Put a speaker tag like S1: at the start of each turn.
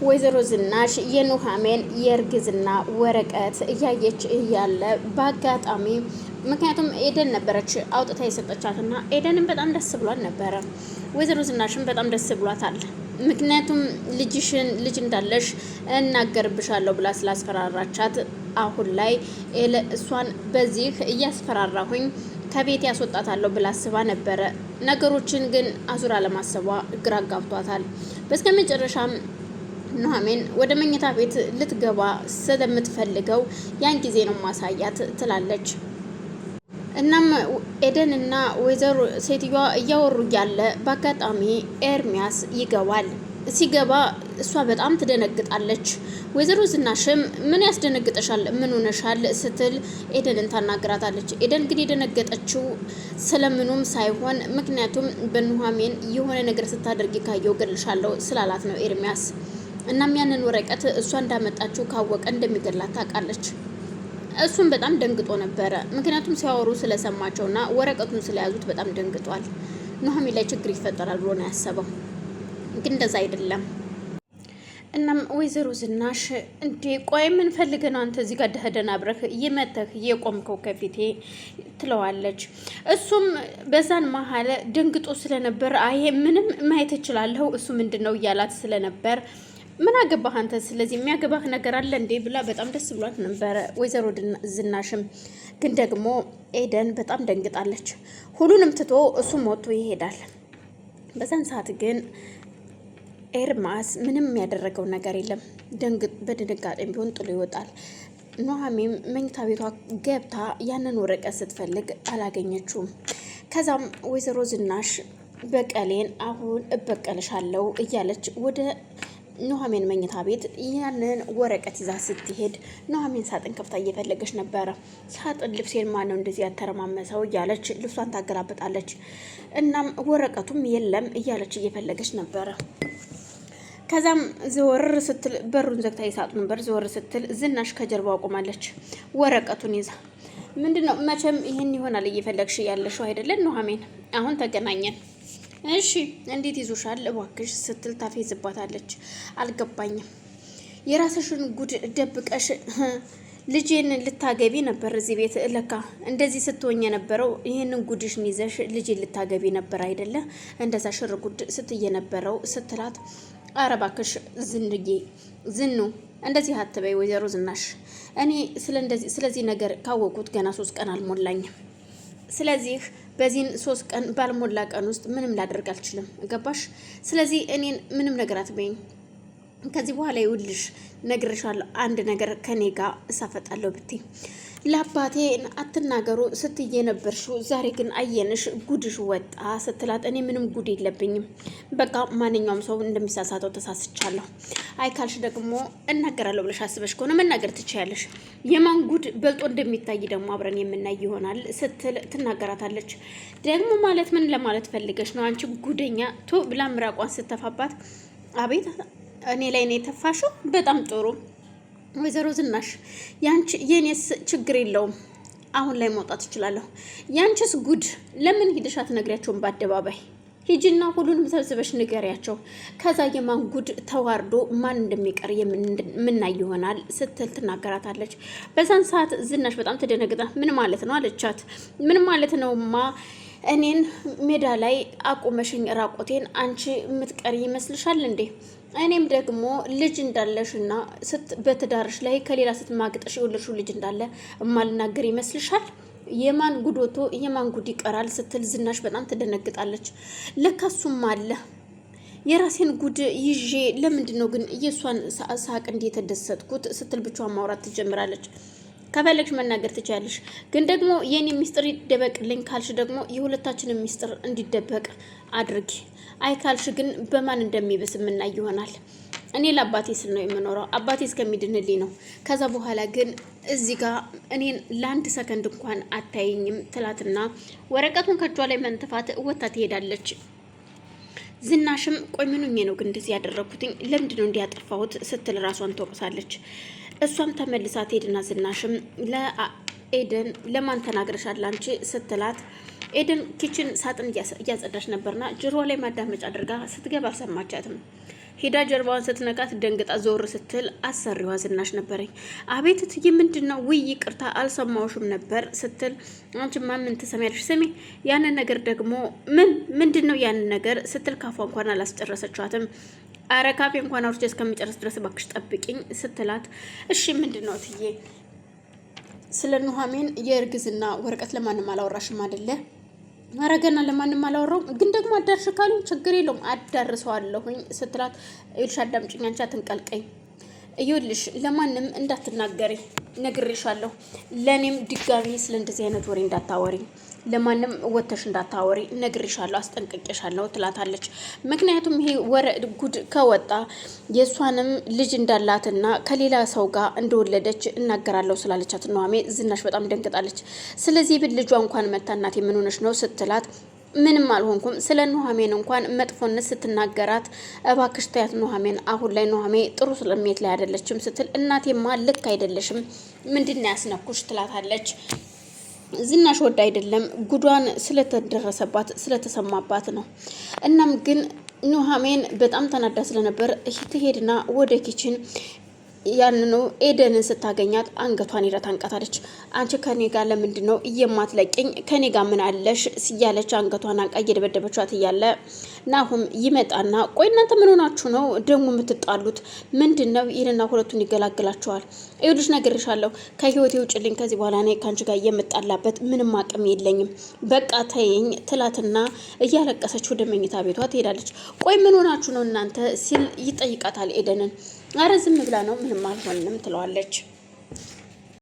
S1: ወይዘሮ ዝናሽ የኑሃሜን የእርግዝና ወረቀት እያየች እያለ በአጋጣሚ ምክንያቱም ኤደን ነበረች አውጥታ የሰጠቻትና ኤደንን በጣም ደስ ብሏት ነበረ። ወይዘሮ ዝናሽን በጣም ደስ ብሏታል። ምክንያቱም ልጅ እንዳለሽ እናገርብሻለሁ ብላ ስላስፈራራቻት አሁን ላይ እሷን በዚህ እያስፈራራሁኝ ከቤት ያስወጣታለሁ ብላ አስባ ነበረ። ነገሮችን ግን አዙራ ለማሰቧ ግራ ጋብቷታል። በስከ መጨረሻም ኑሃሜን ወደ መኝታ ቤት ልትገባ ስለምትፈልገው ያን ጊዜ ነው ማሳያት ትላለች። እናም ኤደን እና ወይዘሮ ሴትዮዋ እያወሩ ያለ በአጋጣሚ ኤርሚያስ ይገባል። ሲገባ እሷ በጣም ትደነግጣለች። ወይዘሮ ዝናሽም ምን ያስደነግጠሻል? ምን ሆነሻል? ስትል ኤደንን ታናግራታለች። ኤደን ግን የደነገጠችው ስለምኑም ሳይሆን ምክንያቱም በኑሃሜን የሆነ ነገር ስታደርጊ ካየው እገልሻለሁ ስላላት ነው ኤርሚያስ። እናም ያንን ወረቀት እሷ እንዳመጣችው ካወቀ እንደሚገላት ታውቃለች። እሱም በጣም ደንግጦ ነበረ። ምክንያቱም ሲያወሩ ስለሰማቸውና ወረቀቱን ስለያዙት በጣም ደንግጧል። ኑሃሜን ላይ ችግር ይፈጠራል ብሎ ነው ያሰበው፣ ግን እንደዛ አይደለም። እናም ወይዘሮ ዝናሽ እንዴ ቆይ ምን ፈልገህ ነው አንተ እዚህ ጋር ደህደና አብረህ እየመተህ እየቆምከው ከፊቴ ትለዋለች። እሱም በዛን መሀል ደንግጦ ስለነበር አይ ምንም ማየት እችላለሁ እሱ ምንድነው እያላት ስለነበር ምን አገባህ አንተ ስለዚህ የሚያገባህ ነገር አለ እንዴ ብላ በጣም ደስ ብሏት ነበረ። ወይዘሮ ዝናሽም ግን ደግሞ ኤደን በጣም ደንግጣለች። ሁሉንም ትቶ እሱም ወጥቶ ይሄዳል። በዛን ሰዓት ግን ኤርማስ ምንም ያደረገው ነገር የለም። በድንጋጤም ቢሆን ጥሎ ይወጣል። ኑሃሜም መኝታ ቤቷ ገብታ ያንን ወረቀት ስትፈልግ አላገኘችውም። ከዛም ወይዘሮ ዝናሽ በቀሌን አሁን እበቀልሻለሁ እያለች ወደ ኑሃሜን መኝታ ቤት ያንን ወረቀት ይዛ ስትሄድ ኑሃሜን ሳጥን ከፍታ እየፈለገች ነበረ። ሳጥን ልብሴን ማነው እንደዚህ ያተረማመሰው እያለች ልብሷን ታገላብጣለች። እናም ወረቀቱም የለም እያለች እየፈለገች ነበረ። ከዛም ዘወር ስትል በሩን ዘግታ የሳጥኑን በር ዘወር ስትል ዝናሽ ከጀርባው ቆማለች ወረቀቱን ይዛ። ምንድነው መቼም ይህን ይሆናል እየፈለግሽ ያለሽው አይደለን ኑሃሜን? አሁን ተገናኘን። እሺ እንዴት ይዞሻል እባክሽ ስትል ታፌዝባታለች። አልገባኝም። የራስሽን ጉድ ደብቀሽ ልጄን ልታገቢ ነበር እዚህ ቤት ለካ እንደዚህ ስትሆኝ የነበረው ይህንን ጉድሽን ይዘሽ ልጄን ልታገቢ ነበር አይደለ? እንደዛ ሽር ጉድ ስትይ የነበረው ስትላት ኧረ እባክሽ ዝኑ እንደዚህ አትበይ ወይዘሮ ዝናሽ። እኔ ስለዚህ ነገር ካወቁት ገና 3 ቀን አልሞላኝም። ስለዚህ በዚህን 3 ቀን ባልሞላ ቀን ውስጥ ምንም ላደርግ አልችልም። ገባሽ? ስለዚህ እኔን ምንም ነገር አትበይኝ። ከዚህ በኋላ ይውልሽ ነግርሻለሁ። አንድ ነገር ከኔ ጋር እሳፈጣለሁ ብትይ ለአባቴ አትናገሩ ስትዬ ነበርሽው። ዛሬ ግን አየንሽ ጉድሽ ወጣ ስትላት እኔ ምንም ጉድ የለብኝም። በቃ ማንኛውም ሰው እንደሚሳሳተው ተሳስቻለሁ። አይ ካልሽ ደግሞ እናገራለሁ ብለሽ አስበሽ ከሆነ መናገር ትችያለሽ። የማን ጉድ በልጦ እንደሚታይ ደግሞ አብረን የምናይ ይሆናል ስትል ትናገራታለች። ደግሞ ማለት ምን ለማለት ፈልገሽ ነው አንቺ ጉደኛ ቶ ብላ ምራቋን ስተፋባት አቤት እኔ ላይ ነው የተፋሽው። በጣም ጥሩ ወይዘሮ ዝናሽ የኔስ ችግር የለውም። አሁን ላይ መውጣት እችላለሁ። ያንቺስ ጉድ ለምን ሂደሽ አትነግሪያቸውም? በአደባባይ ሂጂና ሁሉንም ሰብስበሽ ንገሪያቸው። ከዛ የማን ጉድ ተዋርዶ ማን እንደሚቀር የምናይ ይሆናል ስትል ትናገራታለች። በዛን ሰዓት ዝናሽ በጣም ተደነግጣ ምን ማለት ነው አለቻት። ምን ማለት ነውማ እኔን ሜዳ ላይ አቁመሽኝ ራቆቴን አንቺ የምትቀሪ ይመስልሻል እንዴ? እኔም ደግሞ ልጅ እንዳለሽና በትዳርሽ ላይ ከሌላ ስትማግጠሽ የወለድሽው ልጅ እንዳለ እማልናገር ይመስልሻል? የማን ጉድ ወጥቶ የማን ጉድ ይቀራል ስትል ዝናሽ በጣም ትደነግጣለች። ለካሱም አለ የራሴን ጉድ ይዤ ለምንድን ነው ግን የእሷን ሳቅ እንዴት ተደሰትኩት ስትል ብቻዋን ማውራት ትጀምራለች። ከፈለግሽ መናገር ትችያለሽ፣ ግን ደግሞ የኔ ሚስጥር ይደበቅልኝ ካልሽ ደግሞ የሁለታችንን ሚስጥር እንዲደበቅ አድርጊ። አይ ካልሽ ግን በማን እንደሚብስ የምናይ ይሆናል። እኔ ለአባቴ ስል ነው የምኖረው፣ አባቴ እስከሚድንልኝ ነው። ከዛ በኋላ ግን እዚህ ጋር እኔን ለአንድ ሰከንድ እንኳን አታይኝም ትላትና ወረቀቱን ከእጇ ላይ መንጥፋት ወታ ትሄዳለች። ዝናሽም ቆይ ምኑኜ ነው ግን እንደዚህ ያደረኩትኝ? ለምንድን ነው እንዲያጠፋሁት ስትል ራሷን ትወቅሳለች። እሷም ተመልሳ ትሄድና ዝናሽም ለኤደን ለማን ተናግረሻል አንቺ ስትላት ኤደን ኪችን ሳጥን እያጸዳች ነበርና ጆሮ ላይ ማዳመጫ አድርጋ ስትገባ አልሰማቻትም። ሄዳ ጀርባዋን ስትነካት ደንግጣ ዞር ስትል አሰሪዋ ዝናሽ ነበረኝ። አቤት እትዬ ምንድነው? ውይ ይቅርታ አልሰማሁሽም ነበር ስትል አንቺማ ምን ትሰሚያለሽ? ስሚ ያንን ነገር ደግሞ ምንድነው ያንን ነገር ስትል ካፏ እንኳን አላስጨረሰቻትም። አረ ካፌ እንኳን አውርቼ እስከሚጨርስ ድረስ እባክሽ ጠብቂኝ ስትላት እሺ ምንድነው እትዬ? ስለ ኑሐሚን የእርግዝና ወረቀት ለማንም አላወራሽም አይደለ? ኧረ ገና ለማንም አላወራውም፣ ግን ደግሞ አዳርሽ ካሉኝ ችግር የለውም አዳርሰዋለሁኝ ስትላት ይኸውልሽ አዳምጪኝ፣ አንቺ አትንቀልቀኝ፣ ይኸውልሽ ለማንም እንዳትናገሪ ነግሬሻለሁ፣ ለእኔም ድጋሚ ስለ እንደዚህ አይነት ወሬ እንዳታወሪ፣ ለማንም ወተሽ እንዳታወሪ ነግሬሻለሁ፣ አስጠንቅቄሻለሁ ትላታለች። ምክንያቱም ይሄ ወረ ጉድ ከወጣ የእሷንም ልጅ እንዳላትና ከሌላ ሰው ጋር እንደወለደች እናገራለሁ ስላለቻት ኑሐሚን ዝናሽ በጣም ደንግጣለች። ስለዚህ ብን ልጇ እንኳን መታ እናቴ ምን ሆነሽ ነው ስትላት ምንም አልሆንኩም፣ ስለ ኑሐሚን እንኳን መጥፎነት ስትናገራት እባክሽ ተያት ኑሐሚን፣ አሁን ላይ ኑሐሚን ጥሩ ስሜት ላይ አይደለችም ስትል እናቴማ ልክ አይደለሽም ምንድን ያስነኩሽ ትላታለች። ዝናሽ ወድ አይደለም ጉዷን ስለተደረሰባት ስለተሰማባት ነው። እናም ግን ኑሐሚን በጣም ተናዳ ስለነበር ትሄድና ወደ ኪችን ያንኑ ኤደንን ስታገኛት አንገቷን ይረታ አንቀታለች። አንቺ ከኔ ጋር ለምንድን ነው የማትለቅኝ? ከኔ ጋር ምን አለሽ? ሲያለች አንገቷን አንቃ እየደበደበቻት እያለ ናሁም ይመጣና ቆይ እናንተ ምን ሆናችሁ ነው ደግሞ የምትጣሉት? ምንድን ነው ይልና ሁለቱን ይገላግላቸዋል። ይኸውልሽ ነግሬሻለሁ፣ ከህይወቴ ውጭልኝ፣ ከዚህ በኋላ እኔ ከአንቺ ጋር የምጣላበት ምንም አቅም የለኝም፣ በቃ ተይኝ ትላትና እያለቀሰች ወደ መኝታ ቤቷ ትሄዳለች። ቆይ ምን ሆናችሁ ነው እናንተ ሲል ይጠይቃታል ኤደንን። አረ ዝም ብላ ነው ምንም አልሆንም ትለዋለች።